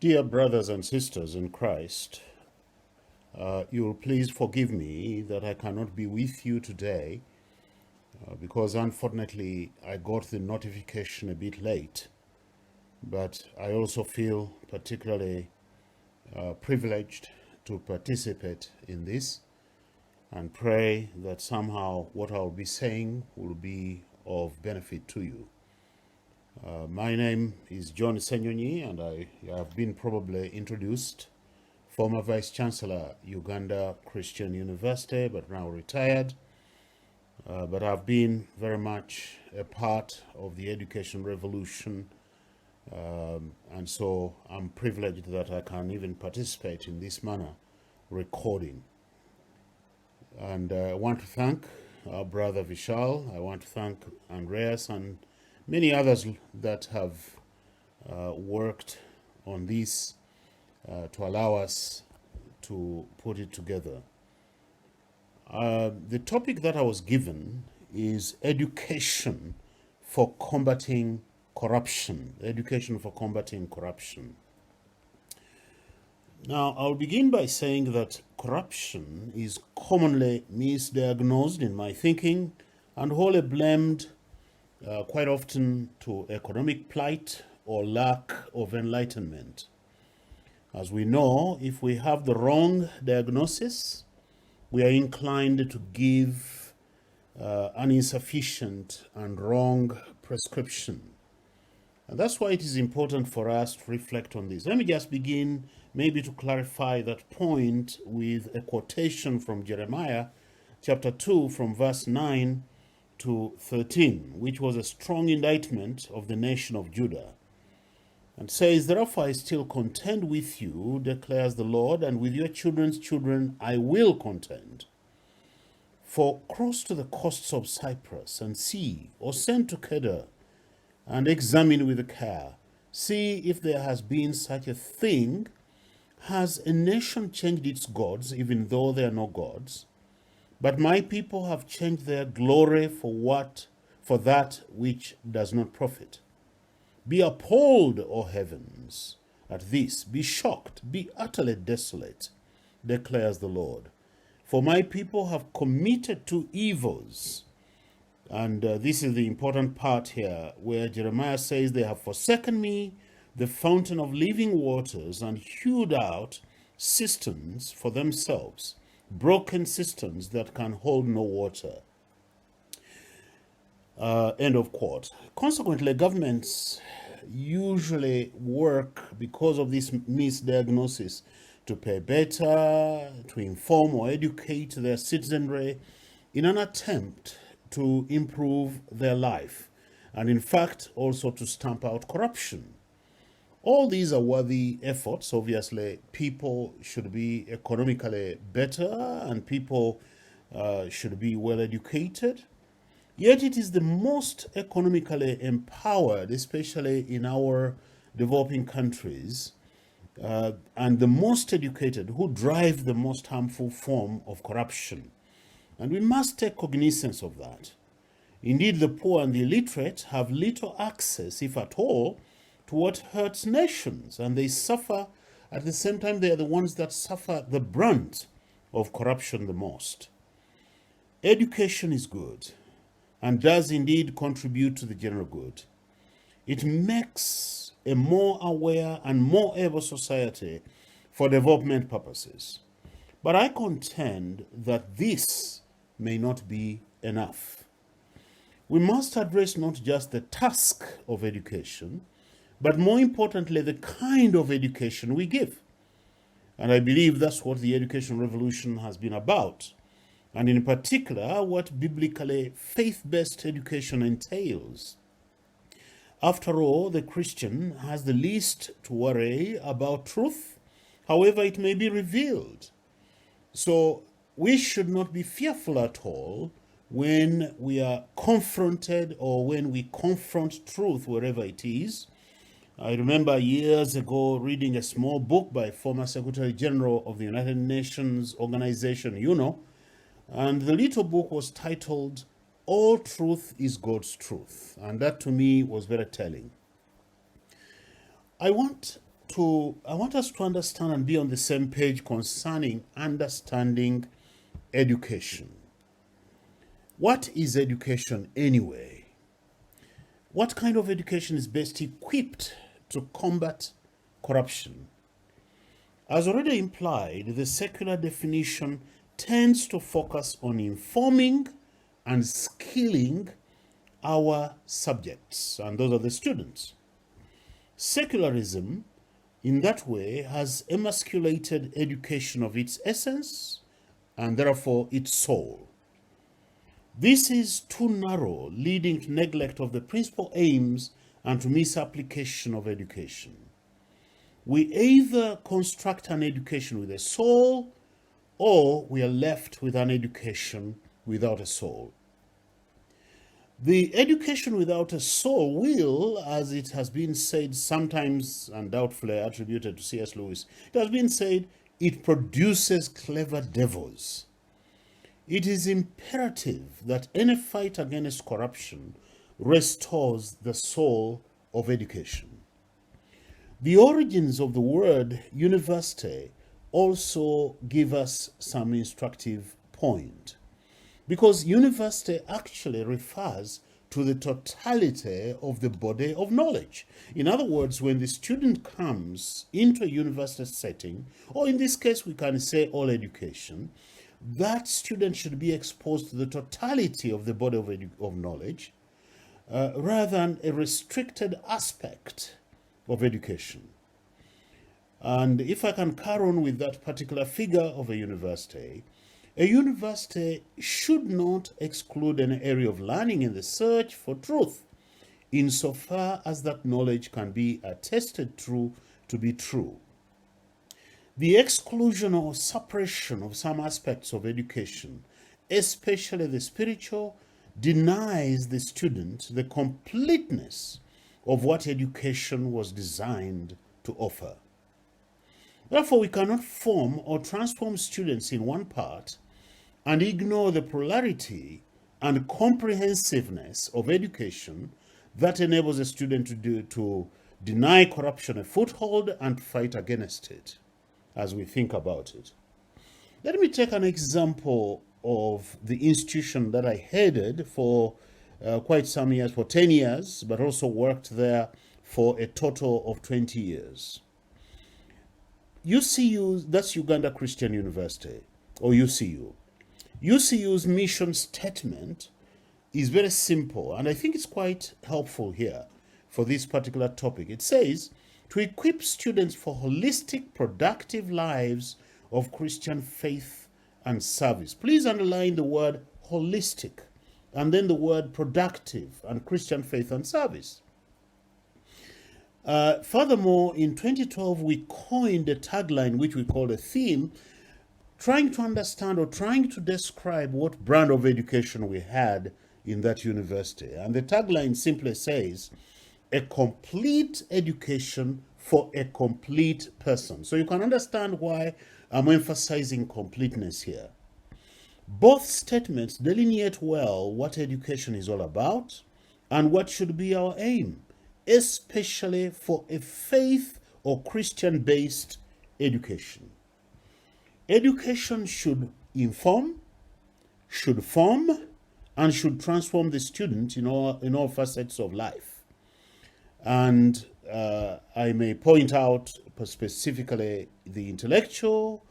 Dear brothers and sisters in Christ, you will please forgive me that I cannot be with you today because unfortunately I got the notification a bit late. But I also feel particularly privileged to participate in this and pray that somehow what I'll be saying will be of benefit to you. My name is John Senyonyi, and I have been probably introduced. Former Vice Chancellor, Uganda Christian University, but now retired. But I've been very much a part of the education revolution, and so I'm privileged that I can even participate in this manner, recording. And I want to thank our brother Vishal. I want to thank Andreas and many others that have worked on this to allow us to put it together. The topic that I was given is education for combating corruption. Education for combating corruption. Now, I'll begin by saying that corruption is commonly misdiagnosed in my thinking and wholly blamed quite often to economic plight or lack of enlightenment. As we know, if we have the wrong diagnosis, we are inclined to give an insufficient and wrong prescription. And that's why it is important for us to reflect on this. Let me just begin maybe to clarify that point with a quotation from Jeremiah chapter 2 from verse 9 to 13, which was a strong indictment of the nation of Judah. And says, "Therefore I still contend with you, declares the Lord, and with your children's children I will contend. For cross to the coasts of Cyprus and see, or send to Kedar, and examine with care. See if there has been such a thing. Has a nation changed its gods, even though they are no gods? But my people have changed their glory for that which does not profit. Be appalled, O heavens, at this. Be shocked, be utterly desolate, declares the Lord. For my people have committed two evils." And this is the important part here, where Jeremiah says, "They have forsaken me, the fountain of living waters, and hewed out cisterns for themselves, broken cisterns that can hold no water." End of quote. Consequently, governments usually work because of this misdiagnosis to pay better, to inform or educate their citizenry in an attempt to improve their life, and in fact also to stamp out corruption. All these are worthy efforts. Obviously, people should be economically better and people should be well educated. Yet it is the most economically empowered, especially in our developing countries, and the most educated who drive the most harmful form of corruption. And we must take cognizance of that. Indeed, the poor and the illiterate have little access, if at all, to what hurts nations, and they suffer. At the same time, they are the ones that suffer the brunt of corruption the most. Education is good and does indeed contribute to the general good. It makes a more aware and more able society for development purposes. But I contend that this may not be enough. We must address not just the task of education, but more importantly, the kind of education we give. And I believe that's what the education revolution has been about. And in particular, what biblically faith-based education entails. After all, the Christian has the least to worry about truth, however it may be revealed. So we should not be fearful at all when we are confronted or when we confront truth wherever it is. I remember years ago reading a small book by former Secretary General of the United Nations organization, and the little book was titled, "All Truth is God's Truth." And that to me was very telling. I want us to understand and be on the same page concerning understanding education. What is education anyway? What kind of education is best equipped to combat corruption? As already implied, the secular definition tends to focus on informing and skilling our subjects, and those are the students. Secularism, in that way, has emasculated education of its essence and therefore its soul. This is too narrow, leading to neglect of the principal aims and to misapplication of education. We either construct an education with a soul, or we are left with an education without a soul. The education without a soul will, as it has been said, sometimes and doubtfully attributed to C.S. Lewis, it has been said, it produces clever devils. It is imperative that any fight against corruption restores the soul of education. The origins of the word university also give us some instructive point, because university actually refers to the totality of the body of knowledge. In other words, when the student comes into a university setting, or in this case we can say all education, that student should be exposed to the totality of the body of knowledge, rather than a restricted aspect of education. And if I can carry on with that particular figure of a university should not exclude an area of learning in the search for truth, insofar as that knowledge can be attested to be true. The exclusion or suppression of some aspects of education, especially the spiritual, denies the student the completeness of what education was designed to offer. Therefore, we cannot form or transform students in one part and ignore the plurality and comprehensiveness of education that enables a student to deny corruption a foothold and fight against it, as we think about it. Let me take an example of the institution that I headed for quite some years, for 10 years, but also worked there for a total of 20 years. UCU, that's Uganda Christian University, or UCU. UCU's mission statement is very simple, and I think it's quite helpful here for this particular topic. It says, to equip students for holistic, productive lives of Christian faith and service. Please underline the word holistic, and then the word productive and Christian faith and service. Furthermore, in 2012, we coined a tagline, which we call a theme, trying to understand or trying to describe what brand of education we had in that university. And the tagline simply says, a complete education for a complete person. So you can understand why I'm emphasizing completeness here. Both statements delineate well what education is all about and what should be our aim, especially for a faith or Christian-based education. Education should inform, should form, and should transform the student in all facets of life. And I may point out specifically the intellectual,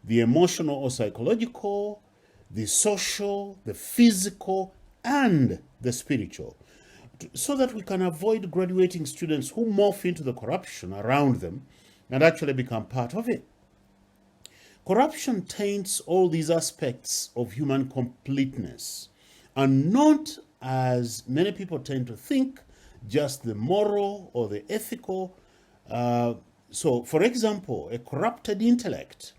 the emotional or psychological, the social, the physical, and the spiritual, so that we can avoid graduating students who morph into the corruption around them and actually become part of it. Corruption taints all these aspects of human completeness, and not, as many people tend to think, just the moral or the ethical. So, for example, a corrupted intellect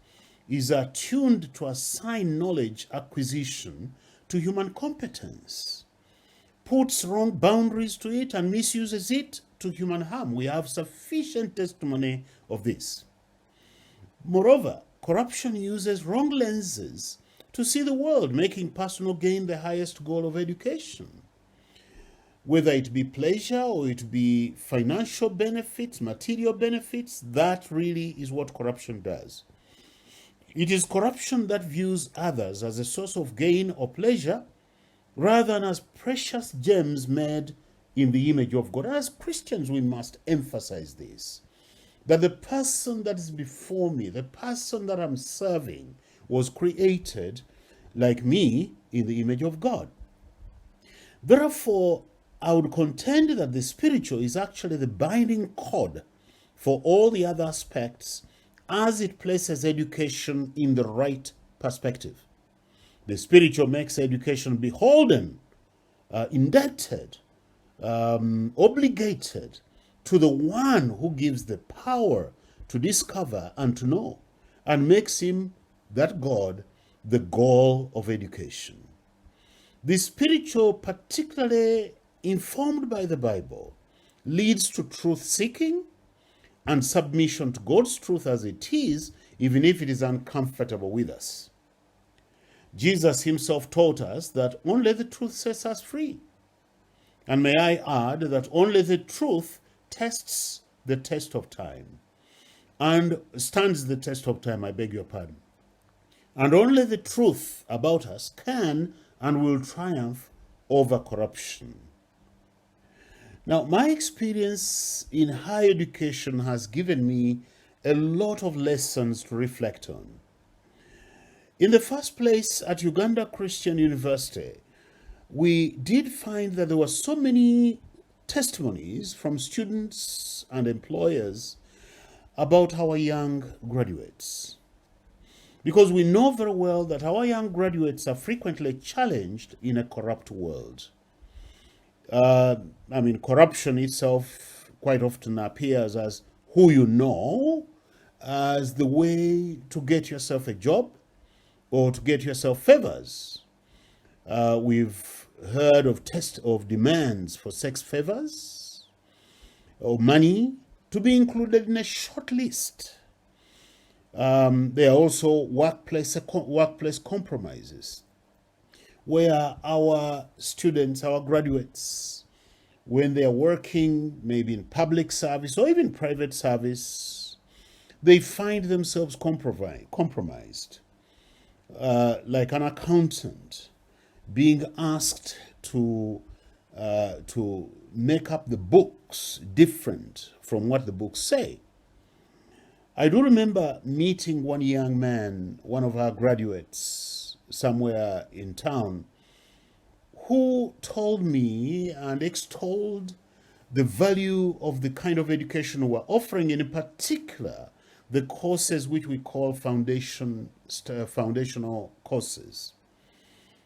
is attuned to assign knowledge acquisition to human competence, puts wrong boundaries to it, and misuses it to human harm. We have sufficient testimony of this. Moreover, corruption uses wrong lenses to see the world, making personal gain the highest goal of education. whether it be pleasure or it be financial benefits, material benefits. That really is what corruption does. It is corruption that views others as a source of gain or pleasure rather than as precious gems made in the image of God. As Christians, we must emphasize this, that the person that is before me, the person that I'm serving, was created like me in the image of God. Therefore, I would contend that the spiritual is actually the binding cord for all the other aspects as it places education in the right perspective. The spiritual makes education beholden, indebted, obligated to the one who gives the power to discover and to know, and makes him, that God, the goal of education. The spiritual, particularly informed by the Bible, leads to truth-seeking and submission to God's truth as it is, even if it is uncomfortable with us. Jesus himself taught us that only the truth sets us free. And may I add that only the truth tests the test of time, and stands the test of time, I beg your pardon. And only the truth about us can and will triumph over corruption. Now, my experience in higher education has given me a lot of lessons to reflect on. In the first place, at Uganda Christian University, we did find that there were so many testimonies from students and employers about our young graduates. Because we know very well that our young graduates are frequently challenged in a corrupt world. Corruption itself quite often appears as who you know, as the way to get yourself a job or to get yourself favors. We've heard of demands for sex favors or money to be included in a short list. There are also workplace compromises, where our students, our graduates, when they are working maybe in public service or even private service, they find themselves compromised. Like an accountant being asked to make up the books different from what the books say. I do remember meeting one young man, one of our graduates, somewhere in town, who told me and extolled the value of the kind of education we're offering, and in particular, the courses which we call foundational courses.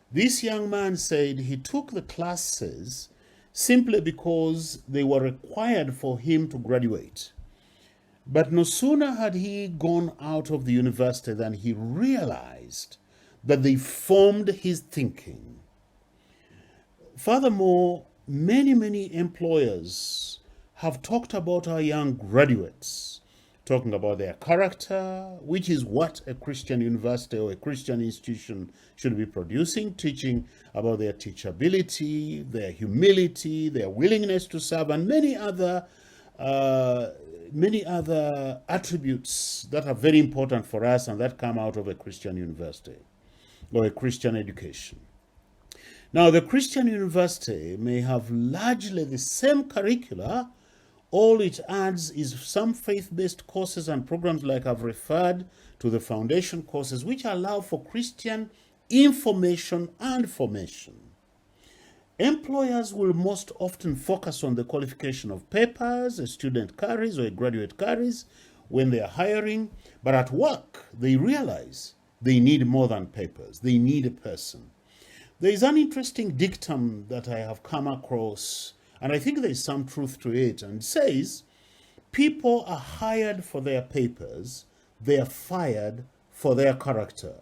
This young man said he took the classes simply because they were required for him to graduate. But no sooner had he gone out of the university than he realized that they formed his thinking. Furthermore, many employers have talked about our young graduates, talking about their character, which is what a Christian university or a Christian institution should be producing, teaching about their teachability, their humility, their willingness to serve, and many other attributes that are very important for us and that come out of a Christian university or a Christian education. Now, the Christian university may have largely the same curricula. All it adds is some faith-based courses and programs, like I've referred to the foundation courses, which allow for Christian information and formation. Employers will most often focus on the qualification of papers a student carries or a graduate carries when they are hiring, but at work they realize they need more than papers. They need a person. There is an interesting dictum that I have come across, and I think there is some truth to it, and it says, people are hired for their papers, they are fired for their character.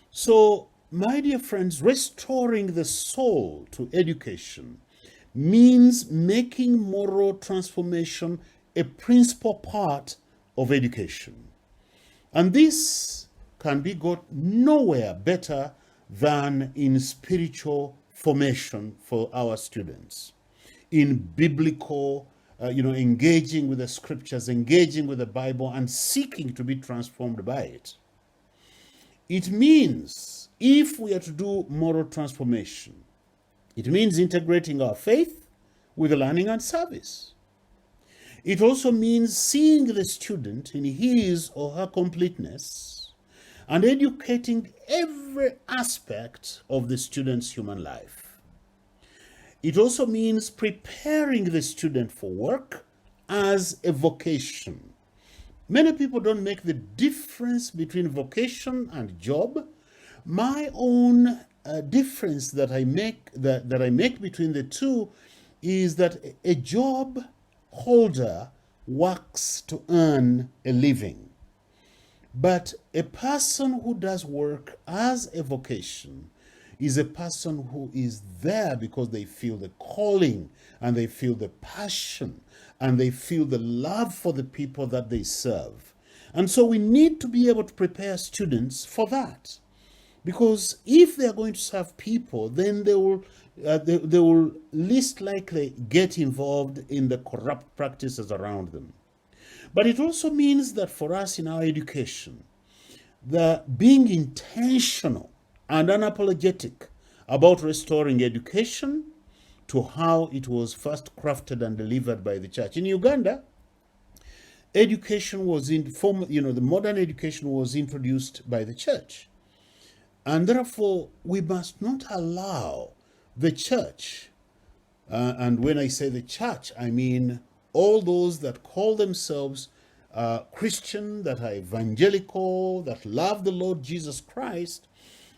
So, my dear friends, restoring the soul to education means making moral transformation a principal part of education. And this can be got nowhere better than in spiritual formation for our students in biblical, engaging with the scriptures, engaging with the Bible, and seeking to be transformed by it. It means if we are to do moral transformation, it means integrating our faith with learning and service. It also means seeing the student in his or her completeness and educating every aspect of the student's human life. It also means preparing the student for work as a vocation. Many people don't make the difference between vocation and job. My own difference that I make between the two is that a job holder works to earn a living, but a person who does work as a vocation is a person who is there because they feel the calling and they feel the passion and they feel the love for the people that they serve. And so we need to be able to prepare students for that, because if they are going to serve people, then they will least likely get involved in the corrupt practices around them. But it also means that for us in our education, the being intentional and unapologetic about restoring education to how it was first crafted and delivered by the church. In Uganda, education was the modern education was introduced by the church. And therefore, we must not allow the church, and when I say the church, I mean all those that call themselves Christian, that are evangelical, that love the Lord Jesus Christ.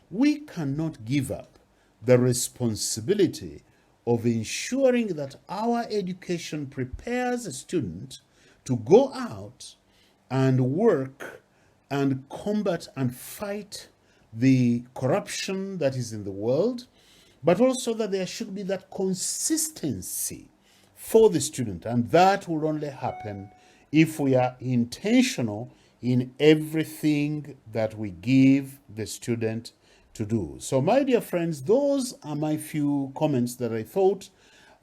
We cannot give up the responsibility of ensuring that our education prepares a student to go out and work and combat and fight the corruption that is in the world, but also that there should be that consistency for the student. And that will only happen if we are intentional in everything that we give the student to do. So, my dear friends, those are my few comments that I thought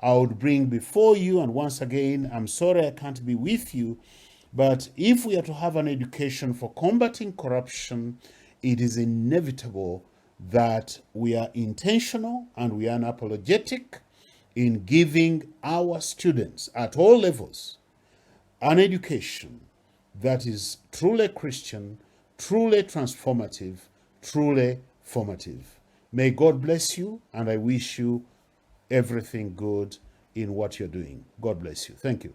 I would bring before you. And once again, I'm sorry I can't be with you, but if we are to have an education for combating corruption, it is inevitable that we are intentional and we are unapologetic in giving our students at all levels an education that is truly Christian, truly transformative, truly formative. May God bless you, and I wish you everything good in what you're doing. God bless you. Thank you.